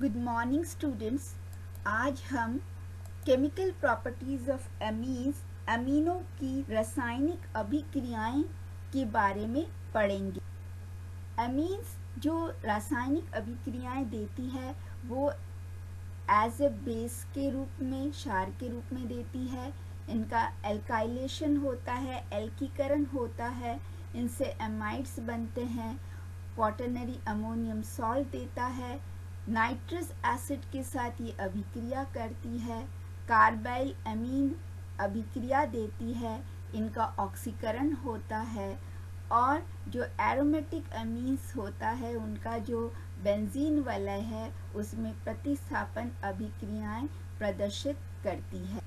Good morning students. आज हम chemical properties of amines अमीनों की रासायनिक अभिक्रियाएं के बारे में पढ़ेंगे। एमीन्स जो रासायनिक अभिक्रियाएं देती है वो एज ए बेस के रूप में, क्षार के रूप में देती है। इनका एल्काइलेशन होता है, एल्कीकरण होता है, इनसे एमाइड्स बनते हैं। क्वाटरनरी अमोनियम सॉल्ट देता है। नाइट्रस एसिड के साथ ये अभिक्रिया करती है। कार्बाइल अमीन अभिक्रिया देती है, इनका ऑक्सीकरण होता है। और जो एरोमेटिक अमीन्स होता है उनका जो बेंजीन वलय है उसमें प्रतिस्थापन अभिक्रियाएं प्रदर्शित करती है।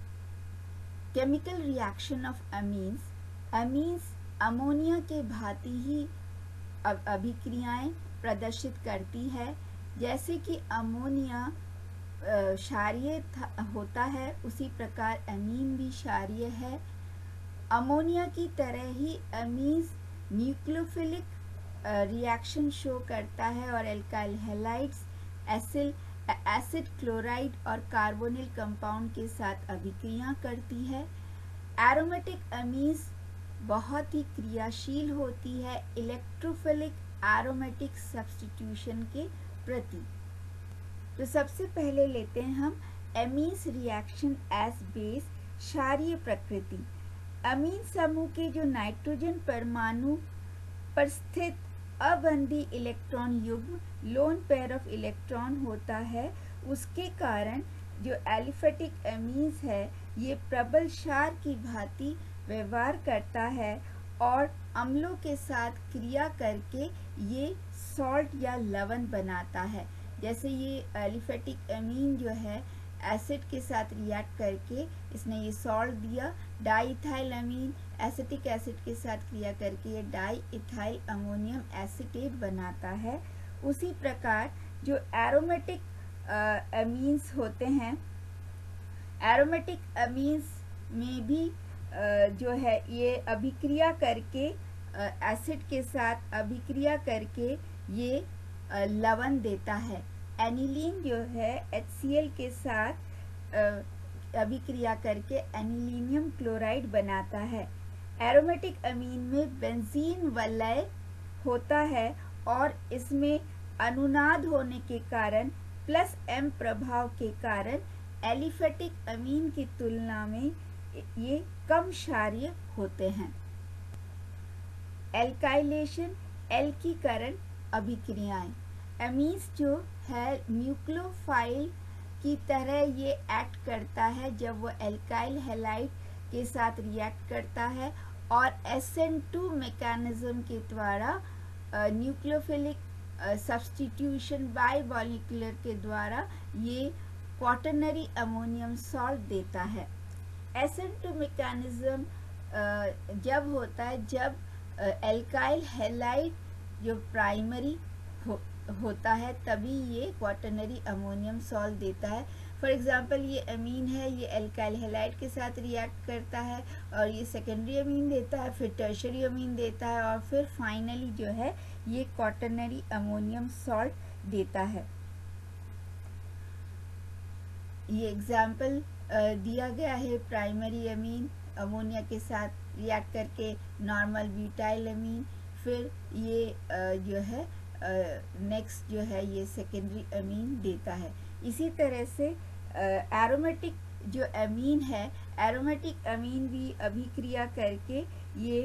Chemical reaction of amines. Amines ammonia के भांति ही अभिक्रियाएं प्रदर्शित करती है। जैसे कि अमोनिया क्षारीय होता है उसी प्रकार अमीन भी क्षारीय है। अमोनिया की तरह ही अमीन्स न्यूक्लियोफिलिक रिएक्शन शो करता है और एल्काइल हैलाइड्स एसिड क्लोराइड और कार्बोनिल कंपाउंड के साथ अभिक्रिया करती है। एरोमेटिक अमीन्स बहुत ही क्रियाशील होती है इलेक्ट्रोफिलिक एरोमेटिक सब्स्टिट्यूशन के प्रति। तो सबसे पहले लेते हैं हम एमीन्स रिएक्शन एज बेस, क्षारीय प्रकृति। अमीन समूह के जो नाइट्रोजन परमाणु पर स्थित अबंधी इलेक्ट्रॉन युग्म लोन पेयर ऑफ इलेक्ट्रॉन होता है, उसके कारण जो एलिफेटिक अमीन्स है ये प्रबल क्षार की भांति व्यवहार करता है और अम्लों के साथ क्रिया करके ये सॉल्ट या लवण बनाता है। जैसे ये एलिफेटिक अमीन जो है एसिड के साथ रिएक्ट करके इसने ये सॉल्ट दिया। डाईइथाइल अमीन एसिटिक एसिड के साथ क्रिया करके ये डाई इथाइल अमोनियम एसीटेट बनाता है। उसी प्रकार जो एरोमेटिक अमीन्स होते हैं, एरोमेटिक अमीन्स में भी जो है ये अभिक्रिया करके एसिड के साथ अभिक्रिया करके ये लवण देता है। एनिलीन जो है HCl के साथ अभिक्रिया करके एनिलीनियम क्लोराइड बनाता है। एरोमेटिक अमीन में बेंजीन वलय होता है और इसमें अनुनाद होने के कारण +M प्रभाव के कारण एलिफेटिक अमीन की तुलना में ये कम क्षारीय होते हैं। एल्काइलेशन एल्कीकरण अभिक्रियाएं। अमीन्स जो है न्यूक्लियोफाइल की तरह ये एक्ट करता है जब वो एल्काइल हैलाइड के साथ रिएक्ट करता है और SN2 मैकेनिज्म के द्वारा न्यूक्लियोफिलिक सब्स्टिट्यूशन बाइमॉलिक्यूलर के द्वारा ये क्वाटरनरी अमोनियम सॉल्ट देता है। SN2 मैकेनिज्म जब होता है जब एल्काइल हैलाइड जो प्राइमरी होता है तभी ये क्वाटरनरी अमोनियम सॉल्ट देता है। फॉर एग्जांपल ये अमीन है, ये एल्काइल हैलाइड के साथ रिएक्ट करता है और ये सेकेंडरी अमीन देता है, फिर टर्शरी अमीन देता है और फिर फाइनली जो है ये क्वाटरनरी अमोनियम सॉल्ट देता है। ये एग्जाम्पल दिया गया है। प्राइमरी अमीन अमोनिया के साथ रिएक्ट करके नॉर्मल ब्यूटाइल अमीन, फिर ये जो है नेक्स्ट जो है ये सेकेंडरी अमीन देता है। इसी तरह से एरोमेटिक जो अमीन है, एरोमेटिक अमीन भी अभिक्रिया करके ये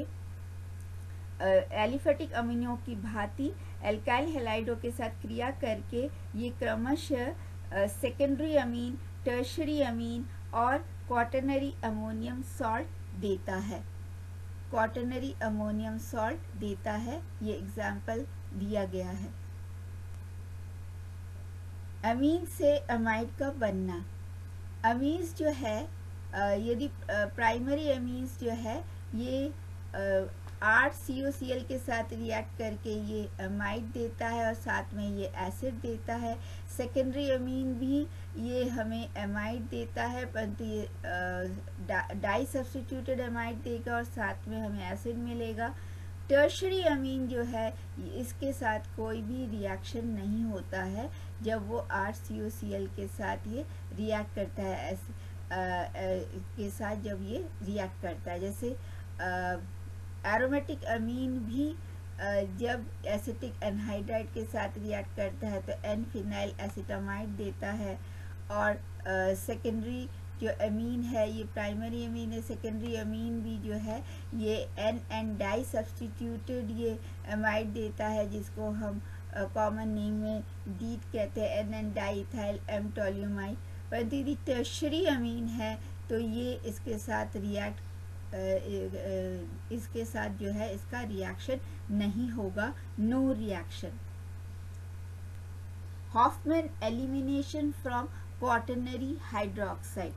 एलिफेटिक अमीनों की भांति एल्काइल हैलाइडों के साथ क्रिया करके ये क्रमशः सेकेंडरी अमीन, टर्शरी अमीन और क्वाटरनरी अमोनियम सॉल्ट देता है। क्वाटरनरी अमोनियम सॉल्ट देता है, ये एग्जाम्पल दिया गया है। अमीन से अमाइड का बनना। अमीन्स जो है यदि प्राइमरी अमीन्स जो है ये 8 COCl के साथ रिएक्ट करके ये अमाइड देता है और साथ में ये एसिड देता है। सेकेंडरी अमीन भी ये हमें अमाइड देता है परंतु ये डाई सब्स्टिट्यूटेड अमाइड देगा और साथ में हमें एसिड मिलेगा। टर्शरी अमीन जो है इसके साथ कोई भी रिएक्शन नहीं होता है जब वो RCOCl के साथ ये रिएक्ट करता है, के साथ जब ये रिएक्ट करता है। जैसे एरोमेटिक अमीन भी जब एसिटिक एनहाइड्राइड के साथ रिएक्ट करता है तो एन फिनाइल एसिटामाइड देता है, और सेकेंडरी जो अमीन है, ये प्राइमरी अमीन है, सेकेंडरी अमीन भी जो है ये एन डाई सब्सटीट्यूटेड ये अमाइड देता है, जिसको हम कॉमन नेम में डीट कहते हैं, एन डाई इथाइल एम टोल्यूमाइड। परंतु यदि टर्शरी अमीन है तो ये इसके साथ रिएक्ट इसके साथ जो है इसका रिएक्शन नहीं होगा, no reaction. Hofmann elimination from quaternary hydroxide.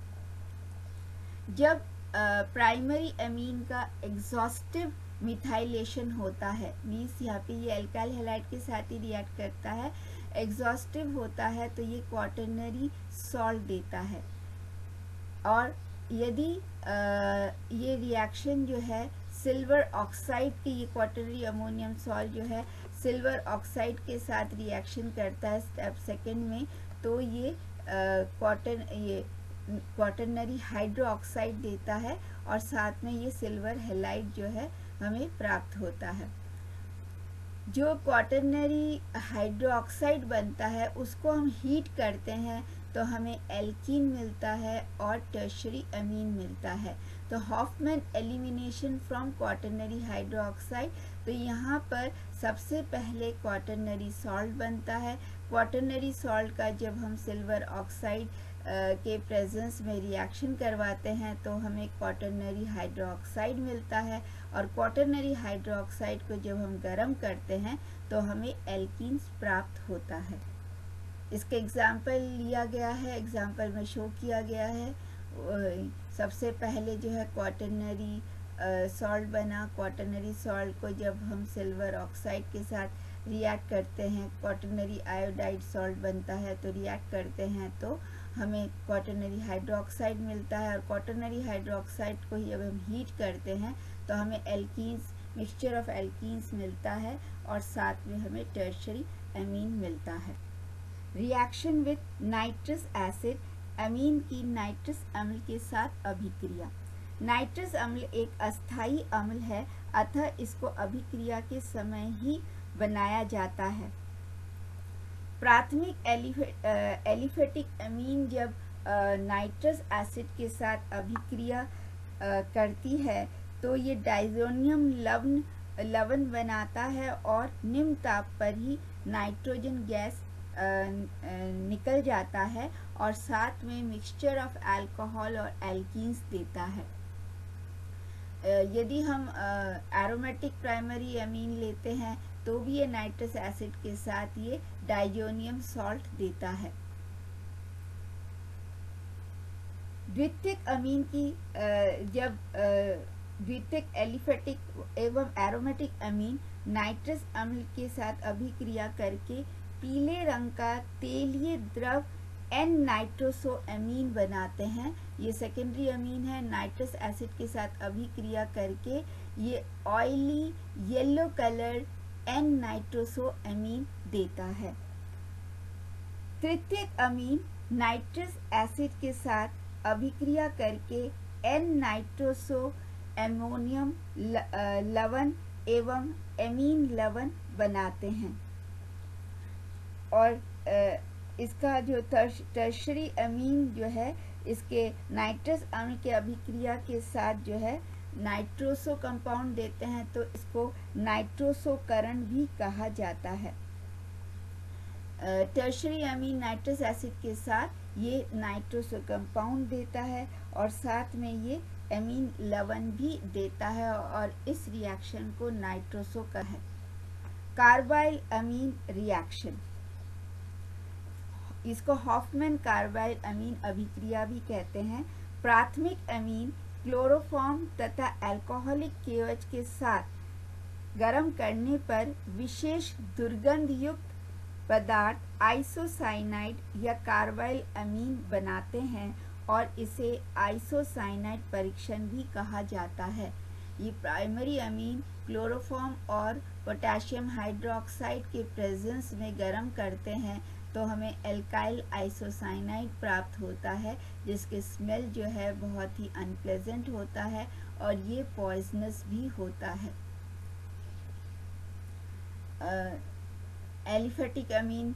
जब प्राइमरी अमीन का एग्जॉस्टिव मिथाइलेशन होता है, मीन्स यहाँ पे ये एल्काइल हैलाइड के साथ ही रिएक्ट करता है, एग्जॉस्टिव होता है तो ये क्वाटरनरी सॉल्ट देता है। और यदि ये रिएक्शन जो है सिल्वर ऑक्साइड के, ये क्वाटरनरी अमोनियम सॉल्ट जो है सिल्वर ऑक्साइड के साथ रिएक्शन करता है स्टेप सेकेंड में, तो ये क्वाटरनरी हाइड्रोक्साइड देता है और साथ में ये सिल्वर हैलाइड जो है हमें प्राप्त होता है। जो क्वाटरनरी हाइड्रोक्साइड बनता है उसको हम हीट करते हैं तो हमें एल्कीन मिलता है और टर्शरी अमीन मिलता है। तो Hofmann elimination from quaternary hydroxide, तो यहाँ पर सबसे पहले क्वाटरनरी सॉल्ट बनता है। क्वाटरनरी सॉल्ट का जब हम सिल्वर ऑक्साइड के प्रेजेंस में रिएक्शन करवाते हैं तो हमें क्वाटरनरी हाइड्रोक्साइड मिलता है, और क्वाटरनरी हाइड्रोक्साइड को जब हम गर्म करते हैं तो हमें एल्कीन्स प्राप्त होता है। इसके एग्जाम्पल लिया गया है, एग्जाम्पल में शो किया गया है। सबसे पहले जो है क्वाटरनरी सॉल्ट बना, क्वाटरनरी सॉल्ट को जब हम सिल्वर ऑक्साइड के साथ रिएक्ट करते हैं, क्वाटरनरी आयोडाइड सॉल्ट बनता है, तो रिएक्ट करते हैं तो हमें क्वाटरनरी हाइड्रोक्साइड मिलता है, और क्वाटरनरी हाइड्रोक्साइड को जब हम हीट करते हैं तो हमें एल्कीन्स, मिक्सचर ऑफ एल्कीन्स मिलता है, और साथ में हमें टर्शरी अमीन मिलता है। रिएक्शन विथ नाइट्रस एसिड, अमीन की नाइट्रस अम्ल के साथ अभिक्रिया। नाइट्रस अम्ल एक अस्थायी अम्ल है, अतः इसको अभिक्रिया के समय ही बनाया जाता है। प्राथमिक एलिफेटिक अमीन जब नाइट्रस एसिड के साथ अभिक्रिया करती है तो ये डाइजोनियम लवण बनाता है, और निम्न ताप पर ही नाइट्रोजन गैस निकल जाता है, और साथ में मिक्सचर ऑफ अल्कोहल और एल्कीन्स देता है। यदि हम एरोमेटिक प्राइमरी अमीन लेते हैं तो भी ये नाइट्रस एसिड के साथ ये डाइजोनियम सॉल्ट देता है। द्वितीयक अमीन की जब द्वितीयक एलिफेटिक एवं एरोमेटिक अमीन नाइट्रस अम्ल के साथ अभिक्रिया करके पीले रंग का तेलीय द्रव एन नाइट्रोसोअमीन बनाते हैं। ये सेकेंडरी अमीन है, नाइट्रस एसिड के साथ अभिक्रिया करके ये ऑयली येलो कलर एन नाइट्रोसोअमीन देता है। तृतीयक अमीन नाइट्रस एसिड के साथ अभिक्रिया करके एन नाइट्रोसो एमोनियम लवण एवं एमीन लवण बनाते हैं, और इसका जो टर्शरी अमीन जो है इसके नाइट्रस अम्ल के अभिक्रिया के साथ जो है नाइट्रोसो कंपाउंड देते हैं, तो इसको नाइट्रोसोकरण भी कहा जाता है। टर्शरी अमीन नाइट्रस एसिड के साथ ये नाइट्रोसो कंपाउंड देता है, और साथ में ये एमीन लवण भी देता है, और इस रिएक्शन को नाइट्रोसो का है। कार्बाइल अमीन रिएक्शन, इसको हॉफमैन कार्बाइल अमीन अभिक्रिया भी कहते हैं। प्राथमिक अमीन क्लोरोफॉर्म तथा अल्कोहलिक KOH के साथ गर्म करने पर विशेष दुर्गंध युक्त पदार्थ आइसोसाइनाइड या कार्बाइल अमीन बनाते हैं, और इसे आइसोसाइनाइड परीक्षण भी कहा जाता है। ये प्राइमरी अमीन क्लोरोफॉर्म और पोटेशियम हाइड्रोक्साइड के प्रेजेंस में गर्म करते हैं तो हमें एल्काइल आइसोसाइनाइड प्राप्त होता है, जिसके स्मेल जो है बहुत ही अनप्लेजेंट होता है और ये पॉइजनस भी होता है। Aliphatic amine,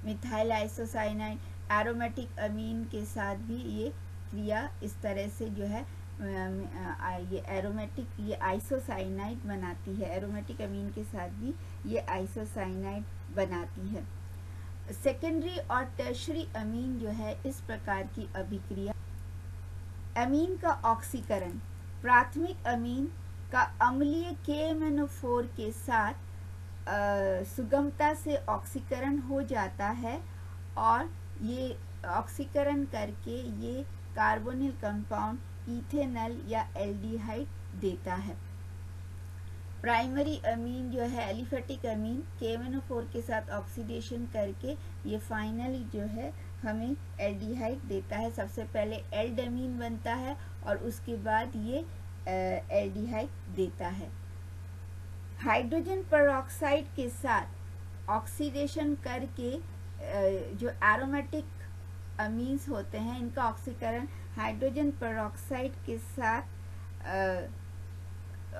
methyl isocyanide, aromatic amine के साथ भी ये क्रिया इस तरह से जो है ये एरोमेटिक ये आइसोसाइनाइड बनाती है। एरोमेटिक अमीन के साथ भी ये आइसोसाइनाइड बनाती है। सेकेंडरी और टर्शरी अमीन जो है इस प्रकार की अभिक्रिया। अमीन का ऑक्सीकरण, प्राथमिक अमीन का अम्लीय KMnO4 के साथ सुगमता से ऑक्सीकरण हो जाता है और ये ऑक्सीकरण करके ये कार्बोनिल कंपाउंड इथेनॉल या एल्डिहाइड देता है। प्राइमरी अमीन जो है एलिफेटिक अमीन KMnO4 के साथ ऑक्सीडेशन करके ये फाइनली जो है हमें एल्डिहाइड देता है। सबसे पहले एल्डमीन बनता है और उसके बाद ये एल्डिहाइड देता है। हाइड्रोजन पेरोक्साइड के साथ ऑक्सीडेशन करके जो एरोमेटिक अमीन्स होते हैं इनका ऑक्सीकरण हाइड्रोजन पेरोक्साइड के साथ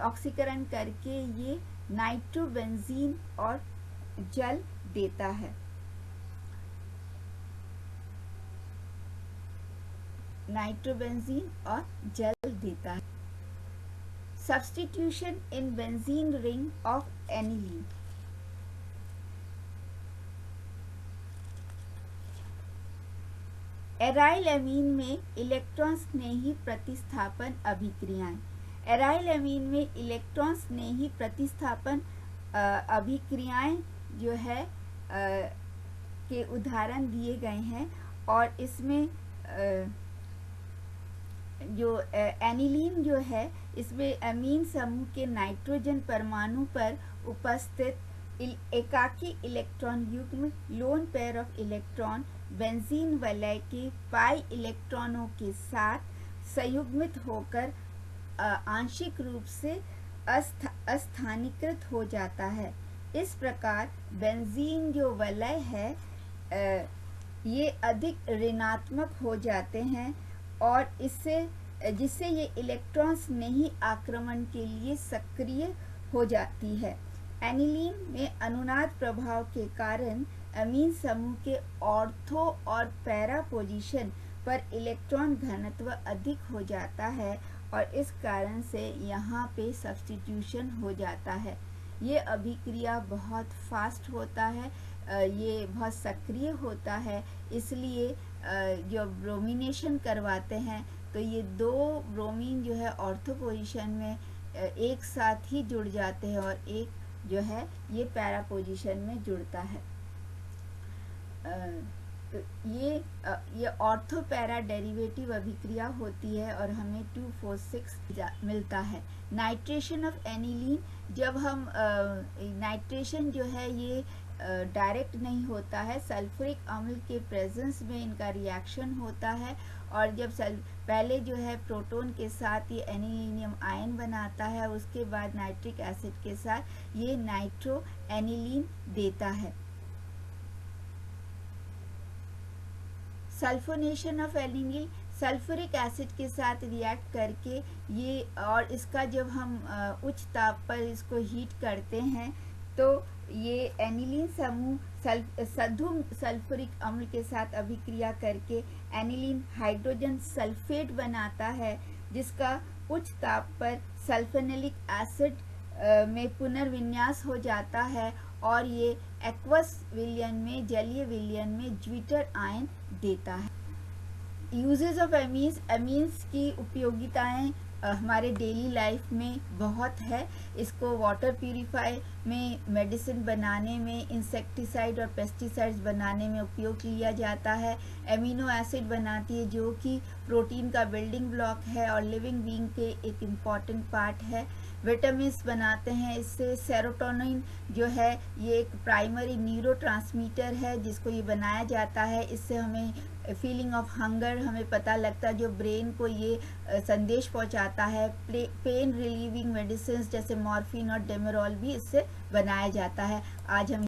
ऑक्सीकरण करके ये नाइट्रोबेंजीन और जल देता है। नाइट्रोबेंजीन और जल देता है। Substitution in benzene ring of aniline. Aryl amine में इलेक्ट्रॉन स्नेही प्रतिस्थापन अभिक्रियाएं। एराइल अमीन में इलेक्ट्रॉन स्नेही प्रतिस्थापन अभिक्रियाएं जो है के उदाहरण दिए गए हैं और इसमें जो एनिलीन जो है इसमें अमीन समूह के नाइट्रोजन परमाणु पर उपस्थित एकाकी इलेक्ट्रॉन युग्म lone pair of electron benzene वलय के पाई इलेक्ट्रॉनों के साथ संयुग्मित होकर आंशिक रूप से अस्थानीकृत हो जाता है। इस प्रकार बेंजीन जो वलय है ये अधिक ऋणात्मक हो जाते हैं और जिससे ये इलेक्ट्रॉन्स नहीं आक्रमण के लिए सक्रिय हो जाती है। एनिलीन में अनुनाद प्रभाव के कारण अमीन समूह के ऑर्थो और पैरा पोजीशन पर इलेक्ट्रॉन घनत्व अधिक हो जाता है और इस कारण से यहाँ पे सब्स्टिट्यूशन हो जाता है। ये अभिक्रिया बहुत फास्ट होता है, ये बहुत सक्रिय होता है, इसलिए जो ब्रोमिनेशन करवाते हैं तो ये दो ब्रोमीन जो है ऑर्थो पोजीशन में एक साथ ही जुड़ जाते हैं और एक जो है ये पैरा पोजीशन में जुड़ता है। तो ये ऑर्थो पैरा डेरिवेटिव अभिक्रिया होती है और हमें 246 मिलता है। नाइट्रेशन ऑफ एनिलीन, जब हम नाइट्रेशन जो है ये डायरेक्ट नहीं होता है, सल्फ्यूरिक अम्ल के प्रेजेंस में इनका रिएक्शन होता है और जब पहले जो है प्रोटॉन के साथ ये एनिलीनियम आयन बनाता है, उसके बाद नाइट्रिक एसिड के साथ ये नाइट्रो एनिलीन देता है। Sulphonation of aniline, sulphuric acid के साथ रिएक्ट करके ये और इसका जब हम उच्च ताप पर इसको हीट करते हैं तो ये एनिलीन समूह सधुम सल्फ्यूरिक अम्ल के साथ अभिक्रिया करके एनिलीन हाइड्रोजन सल्फेट बनाता है, जिसका उच्च ताप पर सल्फेनिलिक एसिड में पुनर्विन्यास हो जाता है और ये एक्वस विलयन में जलीय विलयन में ज्विटर आयन देता है। यूजेस ऑफ अमीन्स, अमीन्स की उपयोगिताएं हमारे डेली लाइफ में बहुत है। इसको वाटर प्यूरिफाई में, मेडिसिन बनाने में, इंसेक्टिसाइड और पेस्टिसाइड्स बनाने में उपयोग लिया जाता है। एमिनो एसिड बनाती है जो कि प्रोटीन का बिल्डिंग ब्लॉक है और लिविंग बीइंग के एक इम्पॉर्टेंट पार्ट है। विटामिन्स बनाते हैं इससे। सेरोटोनिन जो है ये एक प्राइमरी न्यूरोट्रांसमीटर है जिसको ये बनाया जाता है, इससे हमें फीलिंग ऑफ हंगर हमें पता लगता है, जो ब्रेन को ये संदेश पहुंचाता है। पेन रिलीविंग मेडिसिन जैसे मॉर्फिन और डेमेरोल भी इससे बनाया जाता है। आज हम